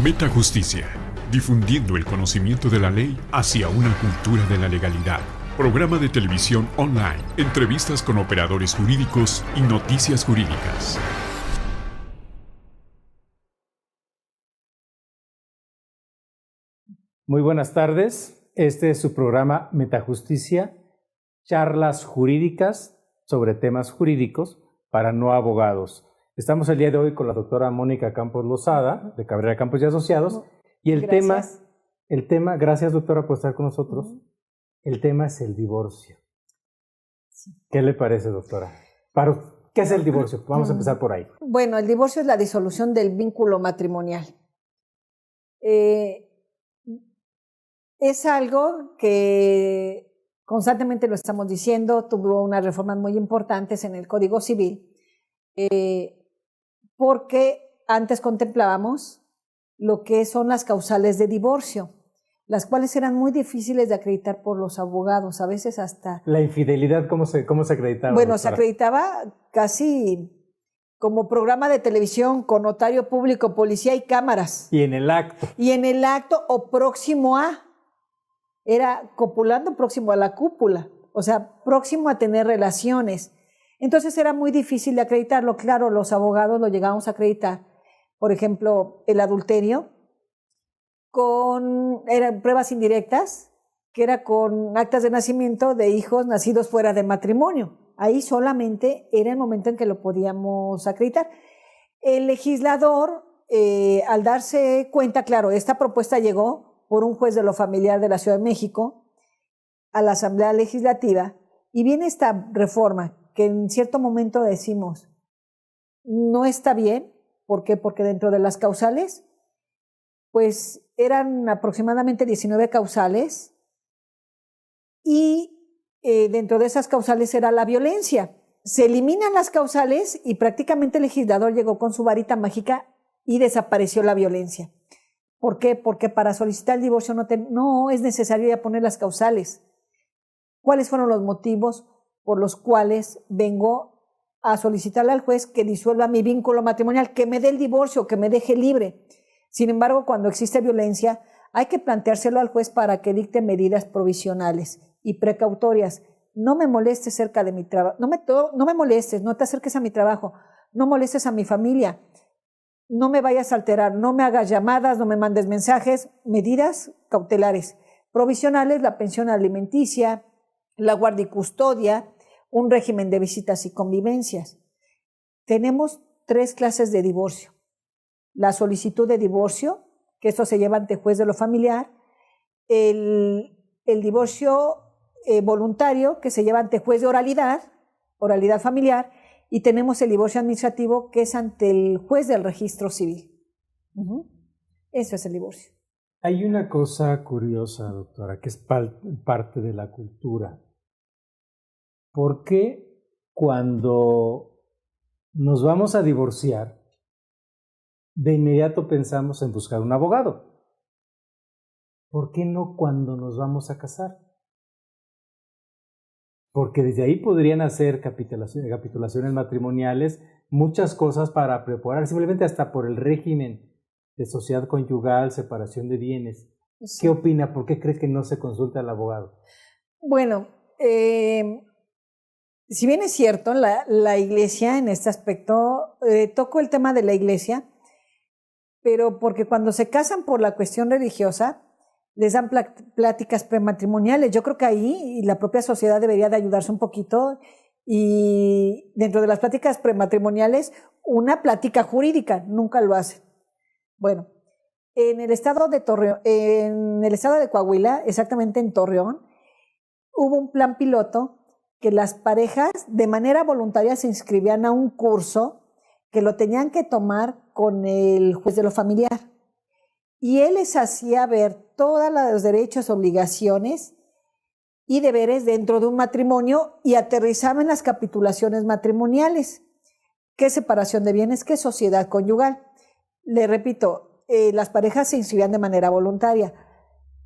Metajusticia, difundiendo el conocimiento de la ley hacia una cultura de la legalidad. Programa de televisión online, entrevistas con operadores jurídicos y noticias jurídicas. Muy buenas tardes, este es su programa Metajusticia, charlas jurídicas sobre temas jurídicos para no abogados. Estamos el día de hoy con la doctora Mónica Campos Lozada, de Cabrera Campos y Asociados, y el tema, gracias doctora por estar con nosotros, el tema es el divorcio. Sí. ¿Qué le parece, doctora? ¿Qué es el divorcio? Vamos a empezar por ahí. Bueno, el divorcio es la disolución del vínculo matrimonial. Es algo que constantemente lo estamos diciendo, tuvo unas reformas muy importantes en el Código Civil, porque antes contemplábamos lo que son las causales de divorcio, las cuales eran muy difíciles de acreditar por los abogados, a veces hasta... ¿La infidelidad cómo se acreditaba? Bueno, se acreditaba casi como programa de televisión con notario público, policía y cámaras. Y en el acto. Y en el acto o próximo a, era copulando próximo a la cúpula, o sea, próximo a tener relaciones. Entonces era muy difícil de acreditarlo. Claro, los abogados lo llegamos a acreditar. Por ejemplo, el adulterio, eran pruebas indirectas, que era con actas de nacimiento de hijos nacidos fuera de matrimonio. Ahí solamente era el momento en que lo podíamos acreditar. El legislador, al darse cuenta, claro, esta propuesta llegó por un juez de lo familiar de la Ciudad de México a la Asamblea Legislativa, y viene esta reforma que en cierto momento decimos, no está bien. ¿Por qué? Porque dentro de las causales, pues eran aproximadamente 19 causales, y dentro de esas causales era la violencia. Se eliminan las causales y prácticamente el legislador llegó con su varita mágica y desapareció la violencia. ¿Por qué? Porque para solicitar el divorcio no es necesario ya poner las causales. ¿Cuáles fueron los motivos por los cuales vengo a solicitarle al juez que disuelva mi vínculo matrimonial, que me dé el divorcio, que me deje libre? Sin embargo, cuando existe violencia, hay que planteárselo al juez para que dicte medidas provisionales y precautorias. No me molestes cerca de mi trabajo, no me molestes, no te acerques a mi trabajo, no molestes a mi familia, no me vayas a alterar, no me hagas llamadas, no me mandes mensajes. Medidas cautelares. Provisionales, la pensión alimenticia, la guardia y custodia, un régimen de visitas y convivencias. Tenemos 3 clases de divorcio. La solicitud de divorcio, que esto se lleva ante juez de lo familiar, el divorcio voluntario, que se lleva ante juez de oralidad familiar, y tenemos el divorcio administrativo, que es ante el juez del registro civil. Eso es el divorcio. Hay una cosa curiosa, doctora, que es parte de la cultura. ¿Por qué cuando nos vamos a divorciar, de inmediato pensamos en buscar un abogado? ¿Por qué no cuando nos vamos a casar? Porque desde ahí podrían hacer capitulaciones matrimoniales, muchas cosas para preparar, simplemente hasta por el régimen de sociedad conyugal, separación de bienes. Sí. ¿Qué opina? ¿Por qué cree que no se consulta al abogado? Bueno, si bien es cierto, la Iglesia en este aspecto, toco el tema de la Iglesia, pero porque cuando se casan por la cuestión religiosa, les dan pláticas prematrimoniales. Yo creo que ahí la propia sociedad debería de ayudarse un poquito, y dentro de las pláticas prematrimoniales, una plática jurídica, nunca lo hacen. Bueno, en el estado de Coahuila, exactamente en Torreón, hubo un plan piloto que las parejas de manera voluntaria se inscribían a un curso que lo tenían que tomar con el juez de lo familiar. Y él les hacía ver todos los derechos, obligaciones y deberes dentro de un matrimonio, y aterrizaba en las capitulaciones matrimoniales. ¿Qué separación de bienes? ¿Qué sociedad conyugal? Le repito, las parejas se inscribían de manera voluntaria,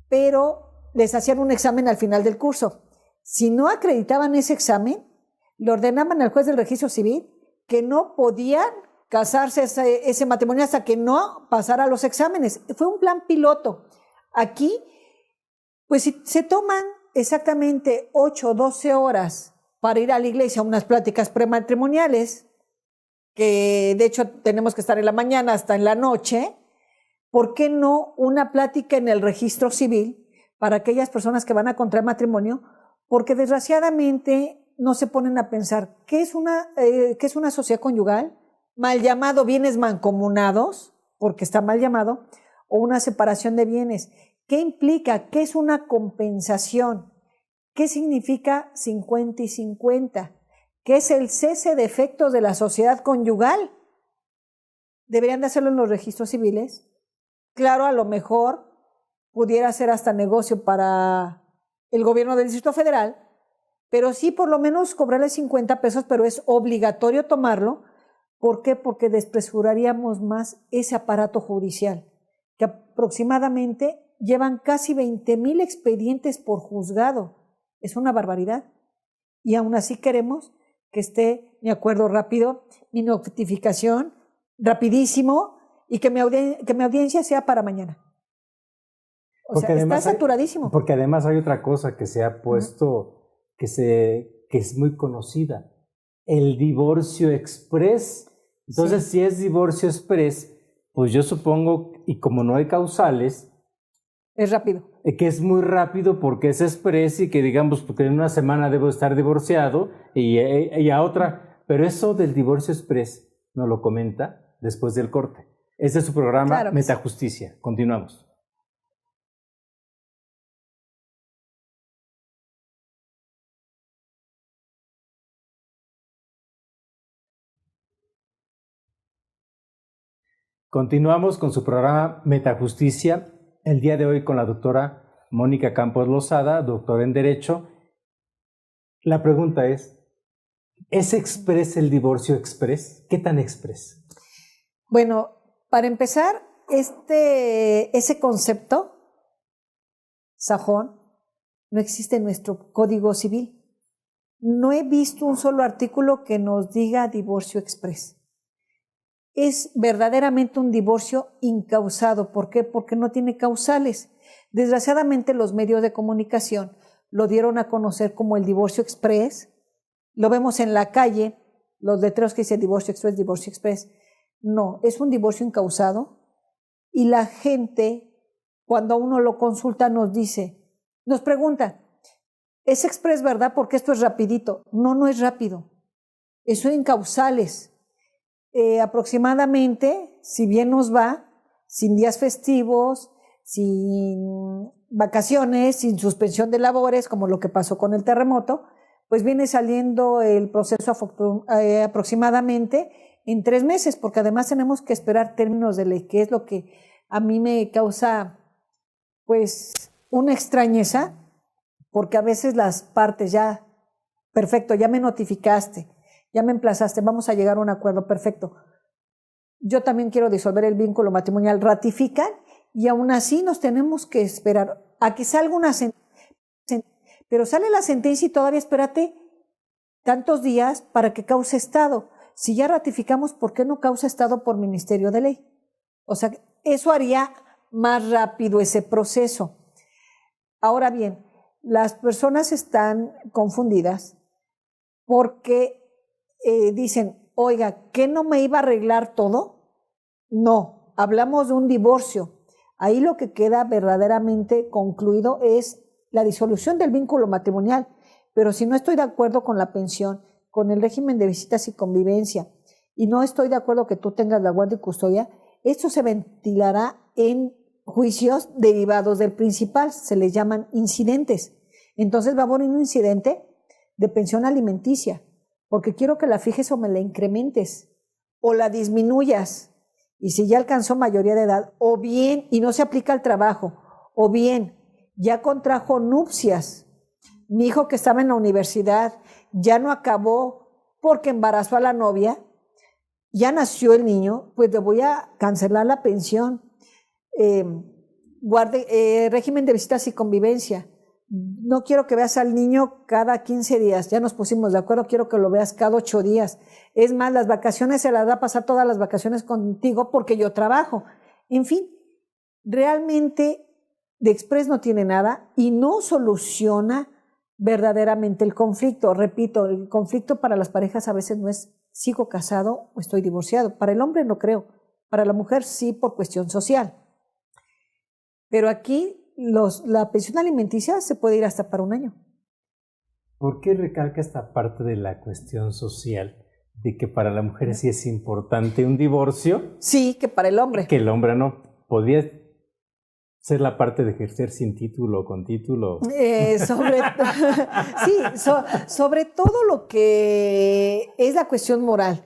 pero les hacían un examen al final del curso. Si no acreditaban ese examen, le ordenaban al juez del registro civil que no podían casarse ese matrimonio hasta que no pasara los exámenes. Fue un plan piloto. Aquí, pues si se toman exactamente 8 o 12 horas para ir a la iglesia a unas pláticas prematrimoniales, que de hecho tenemos que estar en la mañana hasta en la noche, ¿por qué no una plática en el registro civil para aquellas personas que van a contraer matrimonio? Porque desgraciadamente no se ponen a pensar qué es una sociedad conyugal, mal llamado bienes mancomunados, porque está mal llamado, o una separación de bienes. ¿Qué implica? ¿Qué es una compensación? ¿Qué significa 50 y 50? ¿Qué es el cese de efectos de la sociedad conyugal? ¿Deberían de hacerlo en los registros civiles? Claro, a lo mejor pudiera ser hasta negocio para el gobierno del Distrito Federal, pero sí por lo menos cobrarle 50 pesos, pero es obligatorio tomarlo. ¿Por qué? Porque despresuraríamos más ese aparato judicial, que aproximadamente llevan casi 20,000 expedientes por juzgado. Es una barbaridad. Y aún así queremos que esté mi acuerdo rápido, mi notificación rapidísimo y que mi audiencia sea para mañana. O sea, está saturadísimo. Porque además hay otra cosa que se ha puesto, que es muy conocida, el divorcio express. Entonces, si es divorcio express, pues yo supongo, y como no hay causales, es rápido. Que es muy rápido porque es express y que digamos, porque en una semana debo estar divorciado y a otra. Pero eso del divorcio express nos lo comenta después del corte. Este es su programa, claro, Metajusticia. Sí. Continuamos. Continuamos con su programa Metajusticia, el día de hoy con la doctora Mónica Campos Lozada, doctora en Derecho. La pregunta ¿es express el divorcio express? ¿Qué tan express? Bueno, para empezar, ese concepto, sajón, no existe en nuestro Código Civil. No he visto un solo artículo que nos diga divorcio express. Es verdaderamente un divorcio incausado. ¿Por qué? Porque no tiene causales. Desgraciadamente los medios de comunicación lo dieron a conocer como el divorcio express. Lo vemos en la calle, los letreros que dicen divorcio express, divorcio express. No, es un divorcio incausado. Y la gente, cuando a uno lo consulta, nos pregunta, ¿es express, verdad? Porque esto es rapidito. No, no es rápido. Eso es incausales. Aproximadamente, si bien nos va, sin días festivos, sin vacaciones, sin suspensión de labores, como lo que pasó con el terremoto, pues viene saliendo el proceso aproximadamente en 3 meses, porque además tenemos que esperar términos de ley, que es lo que a mí me causa pues una extrañeza, porque a veces las partes ya, perfecto, ya me notificaste, ya me emplazaste, vamos a llegar a un acuerdo, perfecto. Yo también quiero disolver el vínculo matrimonial, ratifican y aún así nos tenemos que esperar a que salga una sentencia. Pero sale la sentencia y todavía espérate tantos días para que cause estado. Si ya ratificamos, ¿por qué no causa estado por Ministerio de Ley? O sea, eso haría más rápido ese proceso. Ahora bien, las personas están confundidas porque dicen, oiga, ¿qué no me iba a arreglar todo? No, hablamos de un divorcio. Ahí lo que queda verdaderamente concluido es la disolución del vínculo matrimonial. Pero si no estoy de acuerdo con la pensión, con el régimen de visitas y convivencia, y no estoy de acuerdo que tú tengas la guardia y custodia, esto se ventilará en juicios derivados del principal, se les llaman incidentes. Entonces va a haber un incidente de pensión alimenticia, porque quiero que la fijes o me la incrementes, o la disminuyas, y si ya alcanzó mayoría de edad, o bien, y no se aplica al trabajo, o bien, ya contrajo nupcias, mi hijo que estaba en la universidad ya no acabó porque embarazó a la novia, ya nació el niño, pues le voy a cancelar la pensión, régimen de visitas y convivencia, no quiero que veas al niño cada 15 días, ya nos pusimos de acuerdo, quiero que lo veas cada 8 días. Es más, las vacaciones se las da a pasar todas las vacaciones contigo porque yo trabajo. En fin, realmente de Express no tiene nada y no soluciona verdaderamente el conflicto. Repito, el conflicto para las parejas a veces no es sigo casado o estoy divorciado. Para el hombre no creo, para la mujer sí por cuestión social. Pero aquí la pensión alimenticia se puede ir hasta para 1 año. ¿Por qué recalca esta parte de la cuestión social? De que para la mujer sí es importante un divorcio. Sí, que para el hombre. Que el hombre no. ¿Podría ser la parte de ejercer sin título o con título? Sobre todo lo que es la cuestión moral.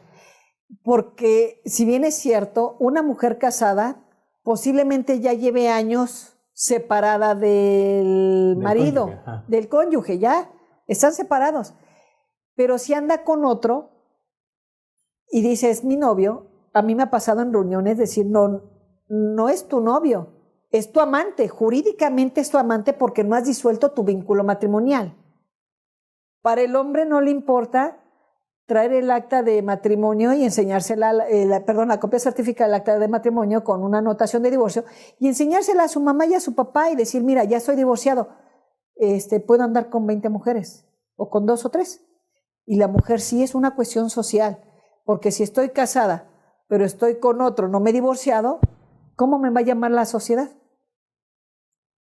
Porque si bien es cierto, una mujer casada posiblemente ya lleve años separada del marido, cónyuge, del cónyuge, ya están separados. Pero si anda con otro y dice, es mi novio, a mí me ha pasado en reuniones decir, no es tu novio, es tu amante, jurídicamente es tu amante porque no has disuelto tu vínculo matrimonial. Para el hombre no le importa traer el acta de matrimonio y enseñársela, la copia certificada del acta de matrimonio con una anotación de divorcio y enseñársela a su mamá y a su papá y decir, mira, ya soy divorciado, puedo andar con 20 mujeres o con 2 o 3. Y la mujer sí es una cuestión social, porque si estoy casada, pero estoy con otro, no me he divorciado, ¿cómo me va a llamar la sociedad?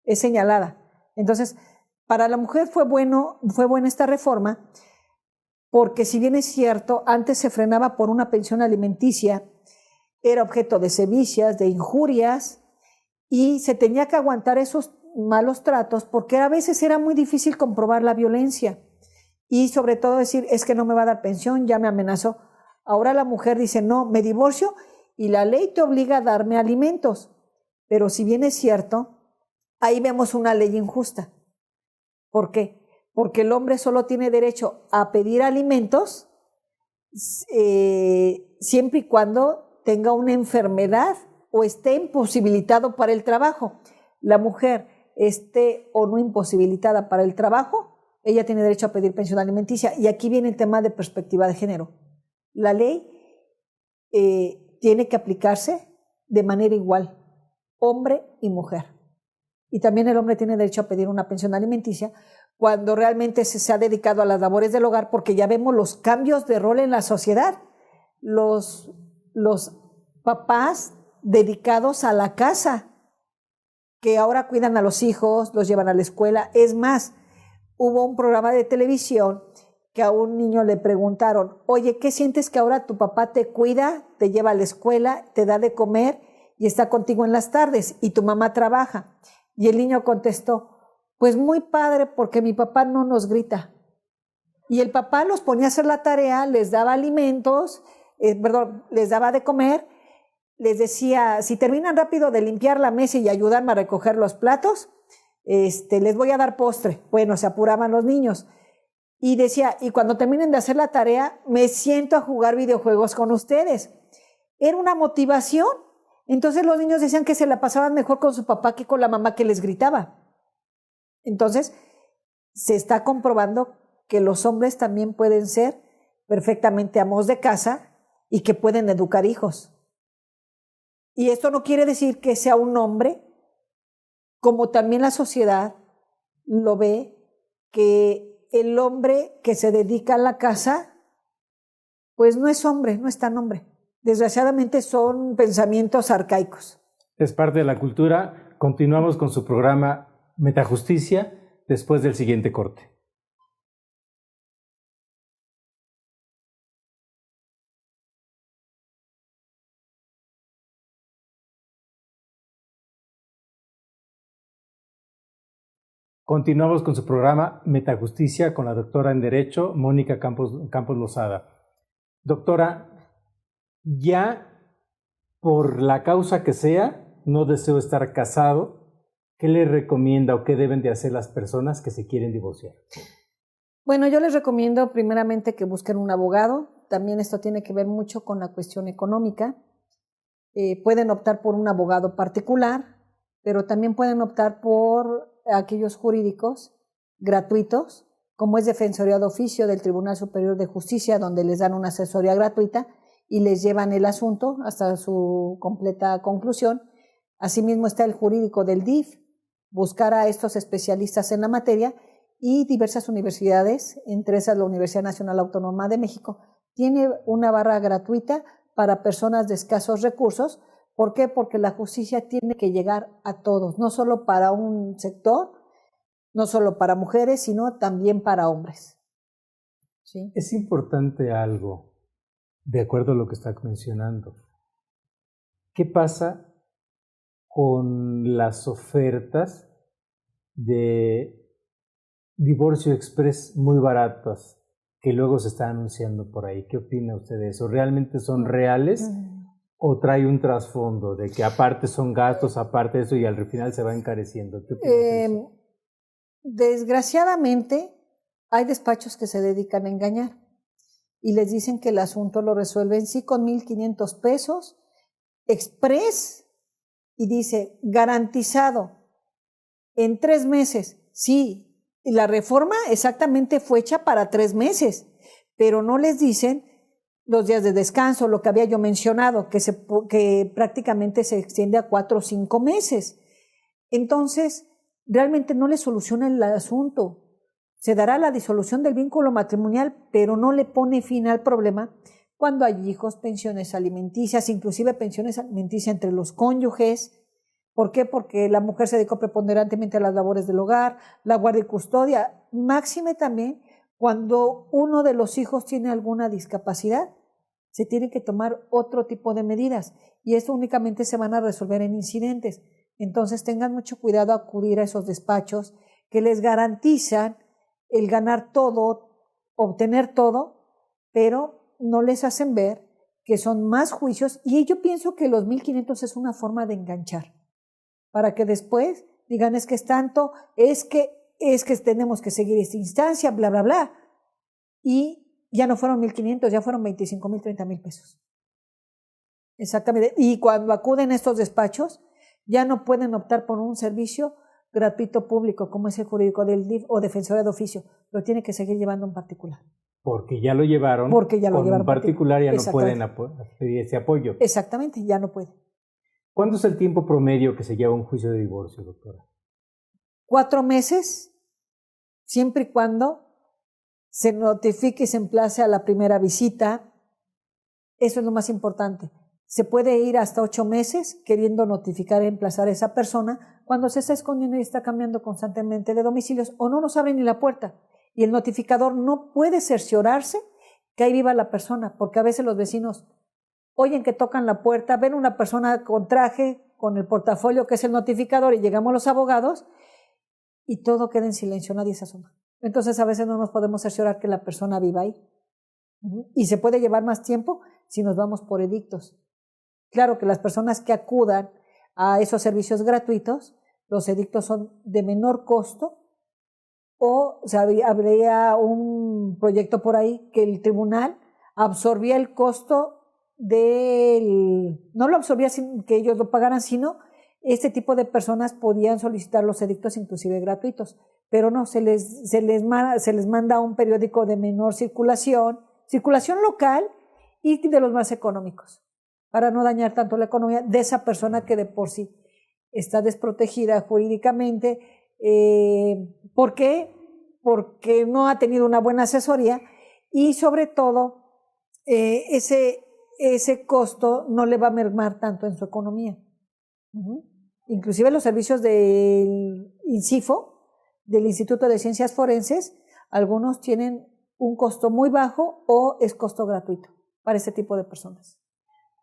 Es señalada. Entonces, para la mujer fue buena esta reforma, porque si bien es cierto, antes se frenaba por una pensión alimenticia, era objeto de sevicias, de injurias, y se tenía que aguantar esos malos tratos, porque a veces era muy difícil comprobar la violencia, y sobre todo decir, es que no me va a dar pensión, ya me amenazó. Ahora la mujer dice, no, me divorcio, y la ley te obliga a darme alimentos, pero si bien es cierto, ahí vemos una ley injusta. ¿Por qué? Porque el hombre solo tiene derecho a pedir alimentos siempre y cuando tenga una enfermedad o esté imposibilitado para el trabajo. La mujer esté o no imposibilitada para el trabajo, ella tiene derecho a pedir pensión alimenticia. Y aquí viene el tema de perspectiva de género. La ley tiene que aplicarse de manera igual, hombre y mujer. Y también el hombre tiene derecho a pedir una pensión alimenticia cuando realmente se ha dedicado a las labores del hogar, porque ya vemos los cambios de rol en la sociedad. Los papás dedicados a la casa, que ahora cuidan a los hijos, los llevan a la escuela. Es más, hubo un programa de televisión que a un niño le preguntaron, oye, ¿qué sientes que ahora tu papá te cuida, te lleva a la escuela, te da de comer y está contigo en las tardes y tu mamá trabaja? Y el niño contestó, pues muy padre porque mi papá no nos grita. Y el papá los ponía a hacer la tarea, les daba alimentos, les daba de comer, les decía, si terminan rápido de limpiar la mesa y ayudarme a recoger los platos, les voy a dar postre. Bueno, se apuraban los niños. Y decía, y cuando terminen de hacer la tarea, me siento a jugar videojuegos con ustedes. Era una motivación. Entonces los niños decían que se la pasaban mejor con su papá que con la mamá que les gritaba. Entonces, se está comprobando que los hombres también pueden ser perfectamente amos de casa y que pueden educar hijos. Y esto no quiere decir que sea un hombre, como también la sociedad lo ve, que el hombre que se dedica a la casa, pues no es hombre, no es tan hombre. Desgraciadamente son pensamientos arcaicos. Es parte de la cultura. Continuamos con su programa Metajusticia después del siguiente corte. Continuamos con su programa Metajusticia con la doctora en Derecho, Mónica Campos Lozada. Doctora, ya por la causa que sea, no deseo estar casado, ¿qué le recomienda o qué deben de hacer las personas que se quieren divorciar? Bueno, yo les recomiendo primeramente que busquen un abogado. También esto tiene que ver mucho con la cuestión económica. Pueden optar por un abogado particular, pero también pueden optar por aquellos jurídicos gratuitos, como es Defensoría de Oficio del Tribunal Superior de Justicia, donde les dan una asesoría gratuita y les llevan el asunto hasta su completa conclusión. Asimismo está el jurídico del DIF, buscar a estos especialistas en la materia, y diversas universidades, entre esas la Universidad Nacional Autónoma de México, tiene una barra gratuita para personas de escasos recursos. ¿Por qué? Porque la justicia tiene que llegar a todos, no solo para un sector, no solo para mujeres, sino también para hombres. ¿Sí? Es importante algo, de acuerdo a lo que está mencionando. ¿Qué pasa con las ofertas de divorcio express muy baratas que luego se está anunciando por ahí? ¿Qué opina usted de eso? ¿Realmente son reales o trae un trasfondo de que aparte son gastos, aparte de eso y al final se va encareciendo? ¿Qué opina de eso? Desgraciadamente hay despachos que se dedican a engañar y les dicen que el asunto lo resuelven sí con 1,500 pesos express, y dice garantizado en 3 meses. Sí, la reforma exactamente fue hecha para 3 meses, pero no les dicen los días de descanso, lo que había yo mencionado, que prácticamente se extiende a 4 o 5 meses. Entonces, realmente no le soluciona el asunto. Se dará la disolución del vínculo matrimonial, pero no le pone fin al problema cuando hay hijos, pensiones alimenticias, inclusive pensiones alimenticias entre los cónyuges. ¿Por qué? Porque la mujer se dedicó preponderantemente a las labores del hogar, la guardia y custodia. Máxime también cuando uno de los hijos tiene alguna discapacidad, se tiene que tomar otro tipo de medidas y esto únicamente se van a resolver en incidentes. Entonces tengan mucho cuidado a acudir a esos despachos que les garantizan el ganar todo, obtener todo, pero no les hacen ver que son más juicios, y yo pienso que los 1,500 es una forma de enganchar, para que después digan es que es tanto, es que tenemos que seguir esta instancia, bla, bla, bla, y ya no fueron 1,500, ya fueron 25,000, 30,000 pesos. Exactamente, y cuando acuden a estos despachos, ya no pueden optar por un servicio gratuito público, como es el jurídico del DIF o Defensoría de Oficio, lo tiene que seguir llevando en particular. Porque ya lo llevaron, en particular ya no pueden pedir ese apoyo. Exactamente, ya no puede. ¿Cuánto es el tiempo promedio que se lleva un juicio de divorcio, doctora? 4 meses, siempre y cuando se notifique y se emplace a la primera visita. Eso es lo más importante. Se puede ir hasta 8 meses queriendo notificar y emplazar a esa persona cuando se está escondiendo y está cambiando constantemente de domicilios o no nos abren ni la puerta. Y el notificador no puede cerciorarse que ahí viva la persona, porque a veces los vecinos oyen que tocan la puerta, ven una persona con traje, con el portafolio que es el notificador, y llegamos los abogados y todo queda en silencio, nadie se asoma. Entonces a veces no nos podemos cerciorar que la persona viva ahí. Y se puede llevar más tiempo si nos vamos por edictos. Claro que las personas que acudan a esos servicios gratuitos, los edictos son de menor costo, o sea, habría un proyecto por ahí que el tribunal absorbía el costo no lo absorbía sin que ellos lo pagaran, sino este tipo de personas podían solicitar los edictos inclusive gratuitos, pero no, se les manda un periódico de menor circulación local y de los más económicos, para no dañar tanto la economía de esa persona que de por sí está desprotegida jurídicamente. ¿Por qué? Porque no ha tenido una buena asesoría y sobre todo ese costo no le va a mermar tanto en su economía. Inclusive los servicios del INCIFO, del Instituto de Ciencias Forenses, algunos tienen un costo muy bajo o es costo gratuito para ese tipo de personas.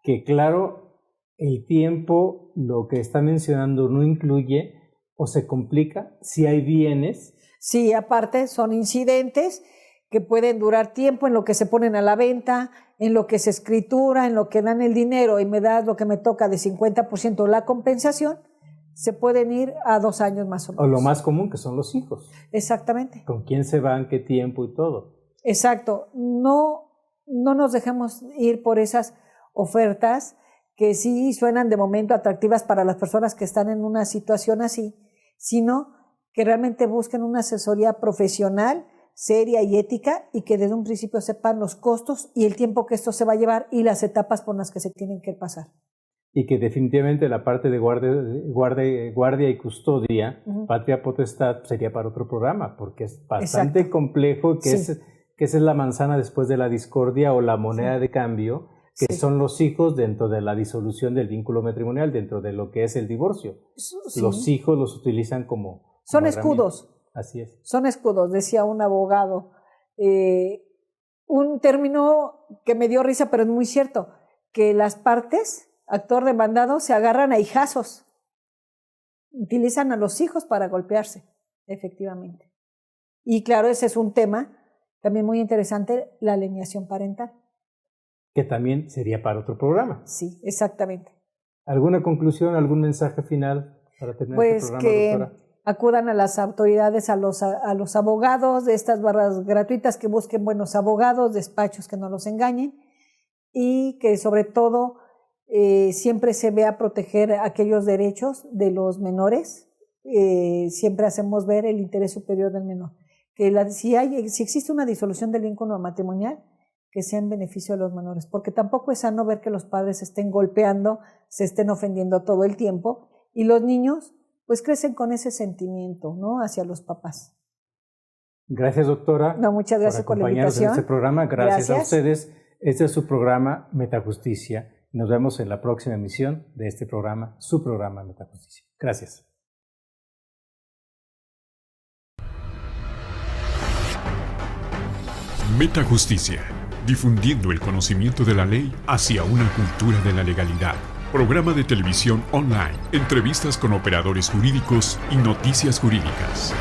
Que claro, el tiempo, lo que está mencionando, no incluye o se complica si hay bienes. Sí, aparte son incidentes que pueden durar tiempo en lo que se ponen a la venta, en lo que se escritura, en lo que dan el dinero y me das lo que me toca de 50% la compensación, se pueden ir a 2 años más o menos. O lo más común, que son los hijos. Exactamente. ¿Con quién se van, qué tiempo y todo? Exacto. No nos dejemos ir por esas ofertas que sí suenan de momento atractivas para las personas que están en una situación así, sino que realmente busquen una asesoría profesional, seria y ética, y que desde un principio sepan los costos y el tiempo que esto se va a llevar y las etapas por las que se tienen que pasar. Y que definitivamente la parte de guardia y custodia, patria potestad, sería para otro programa, porque es bastante complejo, que esa es la manzana después de la discordia o la moneda de cambio, que son los hijos dentro de la disolución del vínculo matrimonial, dentro de lo que es el divorcio. Los hijos los utilizan como son escudos. Así es. Son escudos, decía un abogado. Un término que me dio risa, pero es muy cierto, que las partes, actor demandado, se agarran a hijazos. Utilizan a los hijos para golpearse, efectivamente. Y claro, ese es un tema también muy interesante, la alienación parental. Que también sería para otro programa. Sí, exactamente. ¿Alguna conclusión, algún mensaje final para terminar este programa, doctora? Pues que acudan a las autoridades, a los abogados de estas barras gratuitas, que busquen buenos abogados, despachos que no los engañen, y que sobre todo siempre se vea proteger aquellos derechos de los menores. Siempre hacemos ver el interés superior del menor. Que si existe una disolución del vínculo matrimonial, que sea en beneficio de los menores, porque tampoco es sano ver que los padres se estén golpeando, se estén ofendiendo todo el tiempo, y los niños pues crecen con ese sentimiento, ¿no?, hacia los papás. Gracias, doctora. No, muchas gracias por la invitación. En este programa. Gracias a ustedes. Este es su programa Metajusticia. Nos vemos en la próxima emisión de este programa, su programa Metajusticia. Gracias. Metajusticia, difundiendo el conocimiento de la ley hacia una cultura de la legalidad. Programa de televisión online, entrevistas con operadores jurídicos y noticias jurídicas.